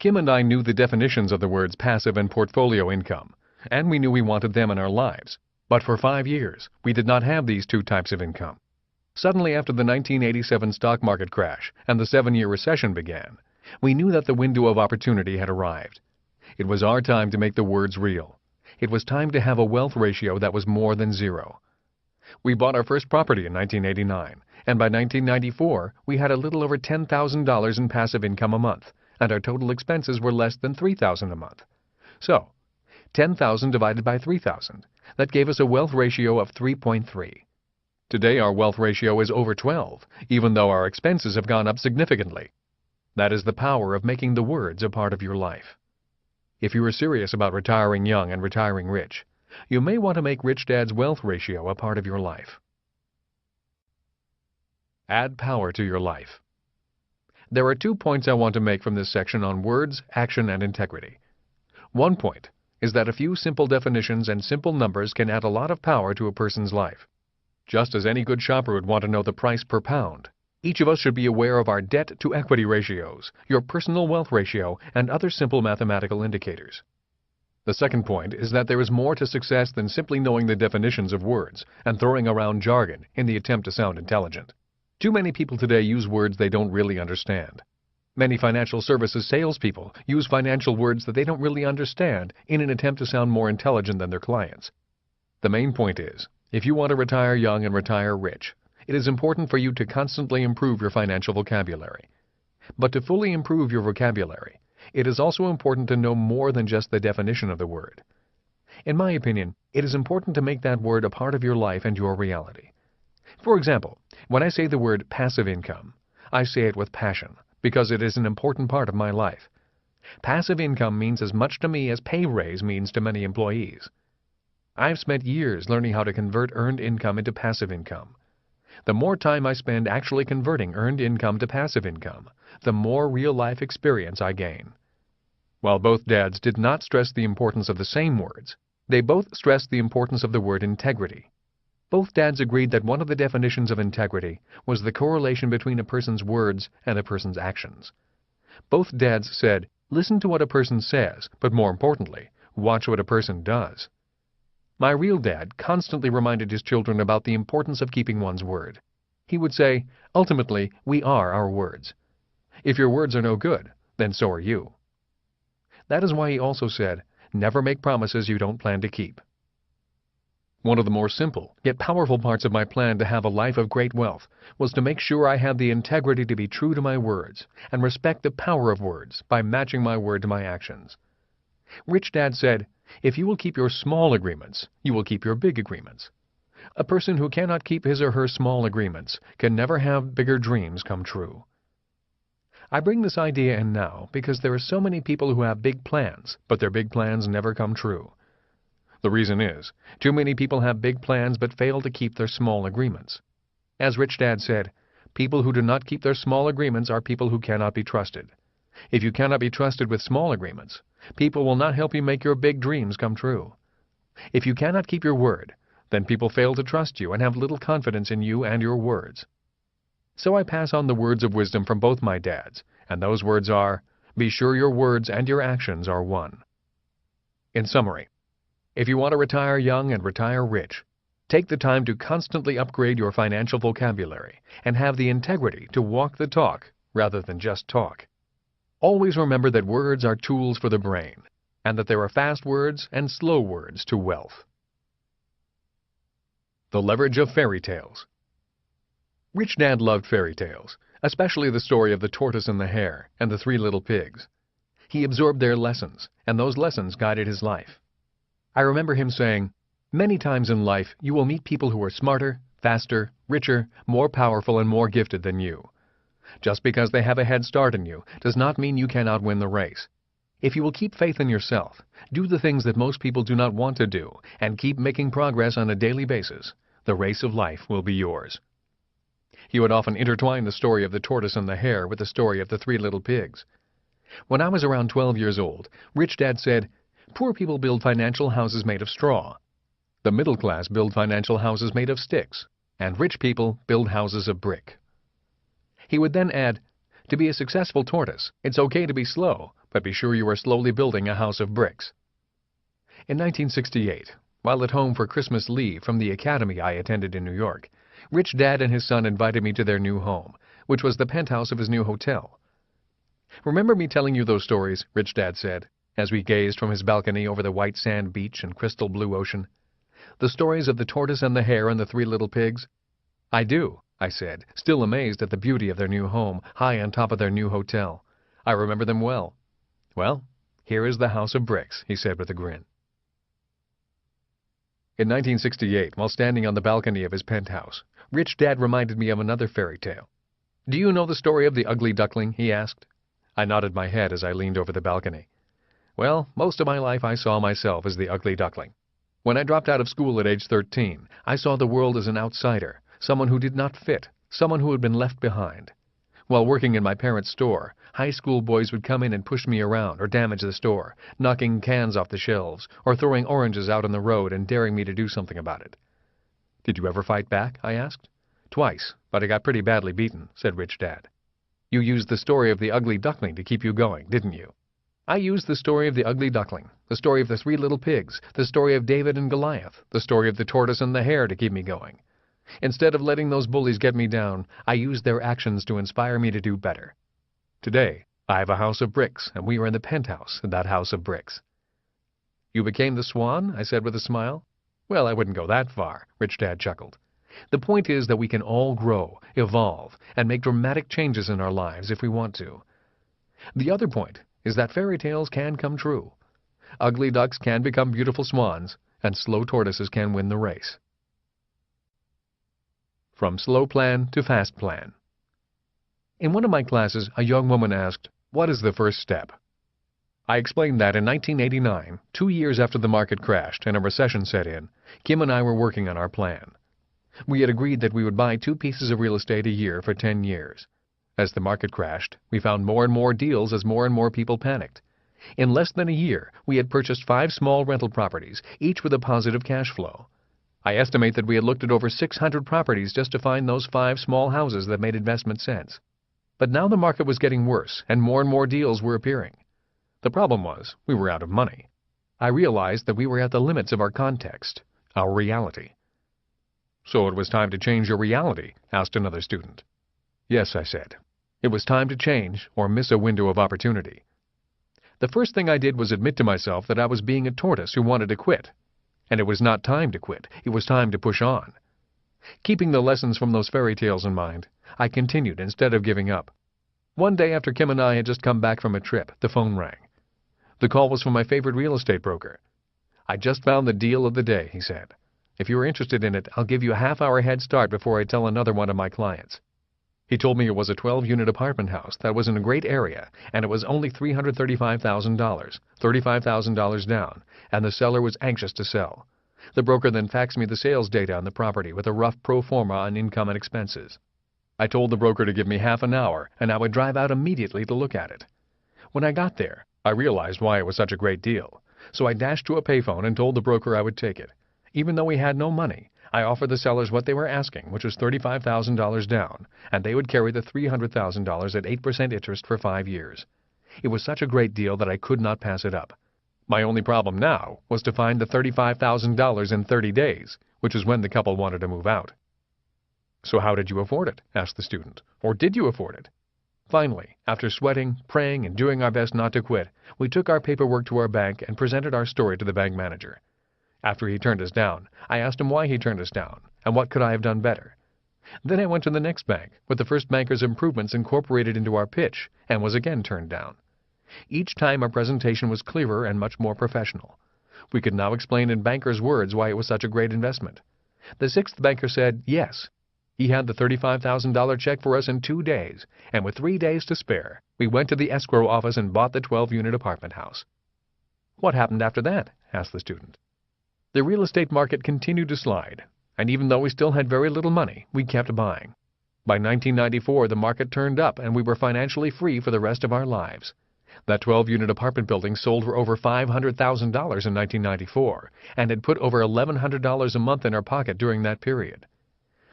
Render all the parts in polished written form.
Kim and I knew the definitions of the words passive and portfolio income, and we knew we wanted them in our lives. But for 5 years, we did not have these two types of income. Suddenly, after the 1987 stock market crash and the 7-year recession began, we knew that the window of opportunity had arrived. It was our time to make the words real. It was time to have a wealth ratio that was more than zero. We bought our first property in 1989, and by 1994, we had a little over $10,000 in passive income a month, and our total expenses were less than $3,000 a month. So, 10,000 divided by 3,000, that gave us a wealth ratio of 3.3. Today our wealth ratio is over 12, even though our expenses have gone up significantly. That is the power of making the words a part of your life. If you are serious about retiring young and retiring rich, you may want to make Rich Dad's wealth ratio a part of your life. Add power to your life. There are 2 points I want to make from this section on words, action, and integrity. One point is that a few simple definitions and simple numbers can add a lot of power to a person's life. Just as any good shopper would want to know the price per pound, each of us should be aware of our debt-to-equity ratios, your personal wealth ratio, and other simple mathematical indicators. The second point is that there is more to success than simply knowing the definitions of words and throwing around jargon in the attempt to sound intelligent. Too many people today use words they don't really understand. Many financial services salespeople use financial words that they don't really understand in an attempt to sound more intelligent than their clients. The main point is, if you want to retire young and retire rich, it is important for you to constantly improve your financial vocabulary. But to fully improve your vocabulary, it is also important to know more than just the definition of the word. In my opinion, it is important to make that word a part of your life and your reality. For example, when I say the word passive income, I say it with passion, because it is an important part of my life. Passive income means as much to me as pay raise means to many employees. I've spent years learning how to convert earned income into passive income. The more time I spend actually converting earned income to passive income, the more real-life experience I gain. While both dads did not stress the importance of the same words, they both stressed the importance of the word integrity. Both dads agreed that one of the definitions of integrity was the correlation between a person's words and a person's actions. Both dads said, listen to what a person says, but more importantly, watch what a person does. My real dad constantly reminded his children about the importance of keeping one's word. He would say, ultimately, we are our words. If your words are no good, then so are you. That is why he also said, never make promises you don't plan to keep. One of the more simple, yet powerful parts of my plan to have a life of great wealth was to make sure I had the integrity to be true to my words and respect the power of words by matching my word to my actions. Rich Dad said, if you will keep your small agreements, you will keep your big agreements. A person who cannot keep his or her small agreements can never have bigger dreams come true. I bring this idea in now because there are so many people who have big plans, but their big plans never come true. The reason is, too many people have big plans but fail to keep their small agreements. As Rich Dad said, people who do not keep their small agreements are people who cannot be trusted. If you cannot be trusted with small agreements, people will not help you make your big dreams come true. If you cannot keep your word, then people fail to trust you and have little confidence in you and your words. So I pass on the words of wisdom from both my dads, and those words are, be sure your words and your actions are one. In summary, if you want to retire young and retire rich, take the time to constantly upgrade your financial vocabulary and have the integrity to walk the talk rather than just talk. Always remember that words are tools for the brain, and that there are fast words and slow words to wealth. The leverage of fairy tales. Rich Dad loved fairy tales, especially the story of the tortoise and the hare and the 3 little pigs. He absorbed their lessons, and those lessons guided his life. I remember him saying, many times in life you will meet people who are smarter, faster, richer, more powerful, and more gifted than you. Just because they have a head start in you does not mean you cannot win the race. If you will keep faith in yourself, do the things that most people do not want to do, and keep making progress on a daily basis, the race of life will be yours. He would often intertwine the story of the tortoise and the hare with the story of the 3 little pigs. When I was around 12 years old, Rich Dad said, poor people build financial houses made of straw. The middle class build financial houses made of sticks, and rich people build houses of brick. He would then add, To be a successful tortoise, it's okay to be slow, but be sure you are slowly building a house of bricks. In 1968, while at home for Christmas leave from the academy I attended in New York, Rich Dad and his son invited me to their new home, which was the penthouse of his new hotel. "Remember me telling you those stories?" Rich Dad said, as we gazed from his balcony over the white sand beach and crystal blue ocean. "The stories of the tortoise and the hare and the three little pigs?" "I do," I said, still amazed at the beauty of their new home, high on top of their new hotel. "I remember them well." "Well, here is the house of bricks," he said with a grin. In 1968, while standing on the balcony of his penthouse, Rich Dad reminded me of another fairy tale. "Do you know the story of the ugly duckling?" he asked. I nodded my head as I leaned over the balcony. Well, most of my life I saw myself as the ugly duckling. When I dropped out of school at age 13, I saw the world as an outsider, someone who did not fit, someone who had been left behind. While working in my parents' store, high school boys would come in and push me around or damage the store, knocking cans off the shelves, or throwing oranges out on the road and daring me to do something about it. "Did you ever fight back?" I asked. "Twice, but I got pretty badly beaten," said Rich Dad. "You used the story of the ugly duckling to keep you going, didn't you?" "I used the story of the ugly duckling, the story of the three little pigs, the story of David and Goliath, the story of the tortoise and the hare to keep me going. Instead of letting those bullies get me down, I used their actions to inspire me to do better. Today, I have a house of bricks, and we are in the penthouse in that house of bricks." "You became the swan?" I said with a smile. "Well, I wouldn't go that far," Rich Dad chuckled. "The point is that we can all grow, evolve, and make dramatic changes in our lives if we want to. The other point is that fairy tales can come true. Ugly ducks can become beautiful swans, and slow tortoises can win the race." From slow plan to fast plan. In one of my classes, a young woman asked, "What is the first step?" I explained that in 1989, 2 years after the market crashed and a recession set in, Kim and I were working on our plan. We had agreed that we would buy 2 pieces of real estate a year for 10 years. As the market crashed, we found more and more deals as more and more people panicked. In less than a year, we had purchased 5 small rental properties, each with a positive cash flow. I estimate that we had looked at over 600 properties just to find those 5 small houses that made investment sense. But now the market was getting worse, and more deals were appearing. The problem was, we were out of money. I realized that we were at the limits of our context, our reality. "So it was time to change your reality?" asked another student. "Yes," I said. "It was time to change or miss a window of opportunity." The first thing I did was admit to myself that I was being a tortoise who wanted to quit. And it was not time to quit, it was time to push on. Keeping the lessons from those fairy tales in mind, I continued instead of giving up. One day after Kim and I had just come back from a trip, the phone rang. The call was from my favorite real estate broker. "I just found the deal of the day," he said. "If you are interested in it, I'll give you a half-hour head start before I tell another one of my clients." He told me it was a 12-unit apartment house that was in a great area, and it was only $335,000, $35,000 down, and the seller was anxious to sell. The broker then faxed me the sales data on the property with a rough pro forma on income and expenses. I told the broker to give me half an hour, and I would drive out immediately to look at it. When I got there, I realized why it was such a great deal, so I dashed to a payphone and told the broker I would take it. Even though we had no money, I offered the sellers what they were asking, which was $35,000 down, and they would carry the $300,000 at 8% interest for 5 years. It was such a great deal that I could not pass it up. My only problem now was to find the $35,000 in 30 days, which was when the couple wanted to move out. "So how did you afford it?" asked the student. "Or did you afford it?" Finally, after sweating, praying, and doing our best not to quit, we took our paperwork to our bank and presented our story to the bank manager. After he turned us down, I asked him why he turned us down, and what could I have done better. Then I went to the next bank, with the first banker's improvements incorporated into our pitch, and was again turned down. Each time our presentation was clearer and much more professional. We could now explain in banker's words why it was such a great investment. The 6th banker said yes. He had the $35,000 check for us in 2 days, and with 3 days to spare, we went to the escrow office and bought the 12-unit apartment house. "What happened after that?" asked the student. The real estate market continued to slide, and even though we still had very little money, we kept buying. By 1994, the market turned up and we were financially free for the rest of our lives. That 12-unit apartment building sold for over $500,000 in 1994 and had put over $1,100 a month in our pocket during that period.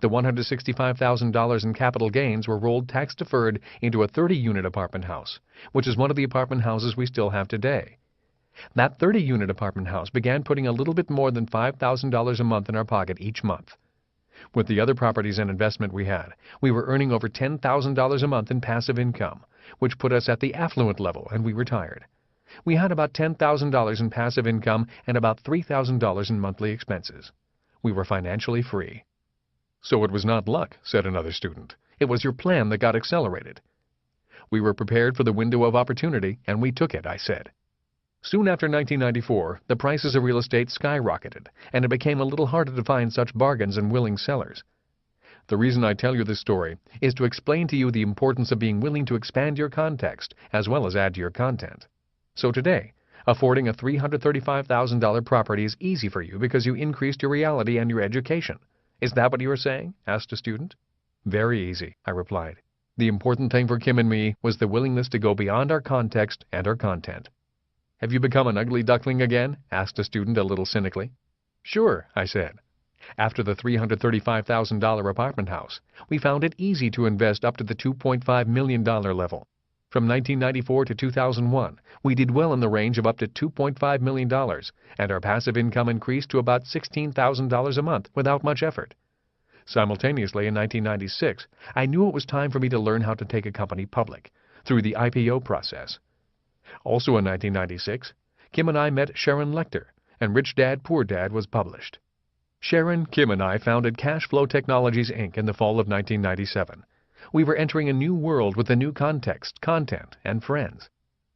The $165,000 in capital gains were rolled tax-deferred into a 30-unit apartment house, which is one of the apartment houses we still have today. That 30-unit apartment house began putting a little bit more than $5,000 a month in our pocket each month. With the other properties and investment we had, we were earning over $10,000 a month in passive income, which put us at the affluent level, and we retired. We had about $10,000 in passive income and about $3,000 in monthly expenses. We were financially free. So it was not luck, said another student. It was your plan that got accelerated. We were prepared for the window of opportunity, and we took it, I said. Soon after 1994, the prices of real estate skyrocketed, and it became a little harder to find such bargains and willing sellers. The reason I tell you this story is to explain to you the importance of being willing to expand your context as well as add to your content. So today, affording a $335,000 property is easy for you because you increased your reality and your education. Is that what you were saying? Asked a student. Very easy, I replied. The important thing for Kim and me was the willingness to go beyond our context and our content. Have you become an ugly duckling again? Asked a student a little cynically. Sure, I said. After the $335,000 apartment house, we found it easy to invest up to the $2.5 million level. From 1994 to 2001, we did well in the range of up to $2.5 million, and our passive income increased to about $16,000 a month without much effort. Simultaneously, in 1996, I knew it was time for me to learn how to take a company public, through the IPO process. Also in 1996, Kim and I met Sharon Lechter, and Rich Dad Poor Dad was published. Sharon, Kim, and I founded Cash Flow Technologies, Inc. in the fall of 1997. We were entering a new world with a new context, content, and friends.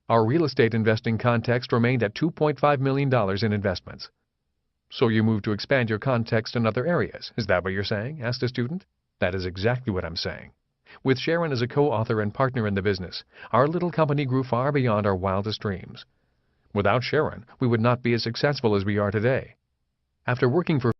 Our real estate investing context remained at $2.5 million in investments. So you moved to expand your context in other areas, is that what you're saying? Asked a student. That is exactly what I'm saying. With Sharon as a co-author and partner in the business, our little company grew far beyond our wildest dreams. Without Sharon, we would not be as successful as we are today. After working for